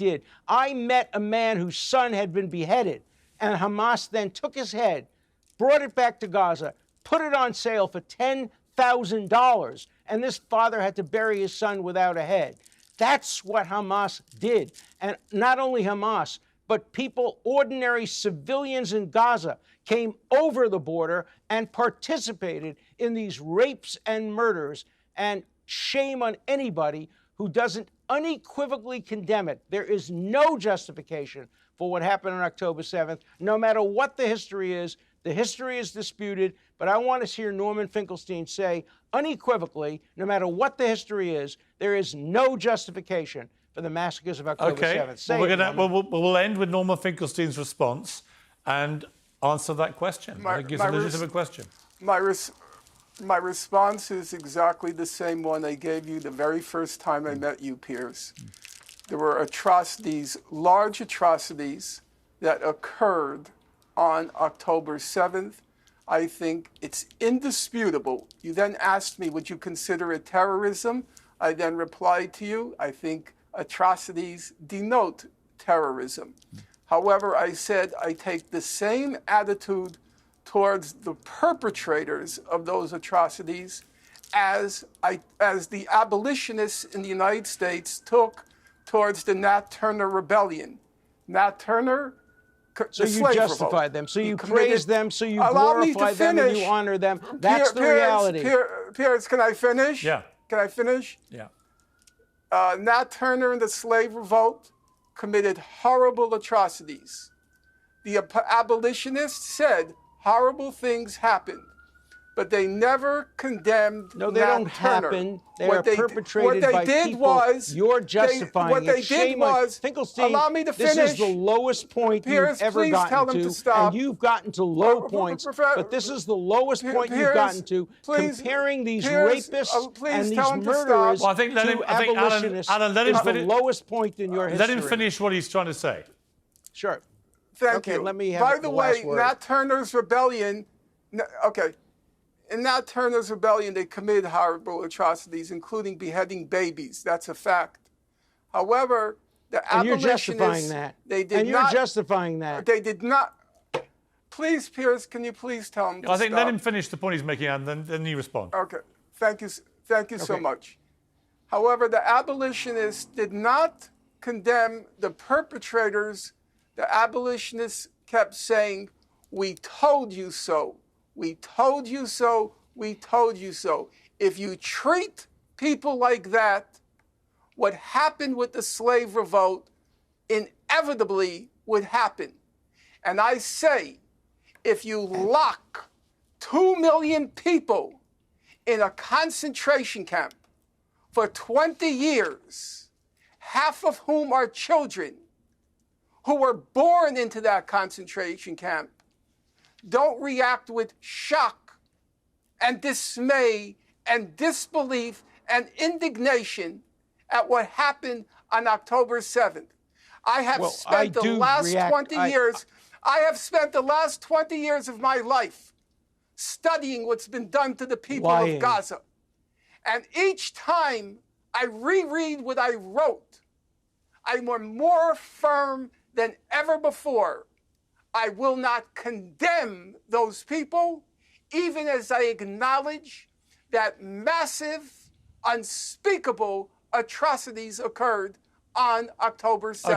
did. I met a man whose son had been beheaded, and Hamas then took his head, brought it back to Gaza, put it on sale for $10,000, and this father had to bury his son without a head. That's what Hamas did. And not only Hamas, but people, ordinary civilians in Gaza, came over the border and participated in these rapes and murders. And shame on anybody who doesn't unequivocally condemn it. There is no justification for what happened on October 7th, no matter what the history is. The history is disputed, but I want to hear Norman Finkelstein say unequivocally, no matter what the history is, there is no justification for the massacres of October 7th. Well, we'll end with Norman Finkelstein's response and answer that question. I think it's a legitimate question. My response is exactly the same one I gave you the very first time I met you, Piers. There were atrocities, large atrocities, that occurred on October 7th. I think it's indisputable. You then asked me, would you consider it terrorism? I then replied to you, I think atrocities denote terrorism. However, I said I take the same attitude towards the perpetrators of those atrocities as the abolitionists in the United States took towards the Nat Turner Rebellion. Nat Turner, so you justified them, so you praise them, so you glorify them, and you honor them. That's the reality. Piers, can I finish? Yeah. Can I finish? Yeah. Nat Turner and the slave revolt committed horrible atrocities. The abolitionists said horrible things happened, but they never condemned No, they Nat don't Turner. happen. They are perpetrated by people. Was, you're justifying what they it. did was, Finkelstein, allow me to finish. This is the lowest point Piers, you've ever gotten to, and you've gotten to low points, but this is the lowest point you've gotten to, comparing these rapists and these murderers to abolitionists. Alan, let him finish. The lowest point in your history. Let him finish what he's trying to say. Sure. Thank you. Let me have By the way, Nat Turner's rebellion, in Nat Turner's rebellion, they committed horrible atrocities, including beheading babies. That's a fact. However, the abolitionists... you're justifying that. You're justifying that. They did not... Please, Piers, can you please tell him to stop? Let him finish the point he's making, and then you respond. Okay. Thank you so much. However, the abolitionists did not condemn the perpetrators. The abolitionists kept saying, we told you so. We told you so. We told you so. If you treat people like that, what happened with the slave revolt inevitably would happen. And I say, if you lock 2 million people in a concentration camp for 20 years, half of whom are children who were born into that concentration camp, don't react with shock and dismay and disbelief and indignation at what happened on October 7th. I have spent the last 20 years, I have spent the last 20 years of my life studying what's been done to the people of Gaza. And each time I reread what I wrote, I'm more firm than ever before. I will not condemn those people, even as I acknowledge that massive, unspeakable atrocities occurred on October 7th.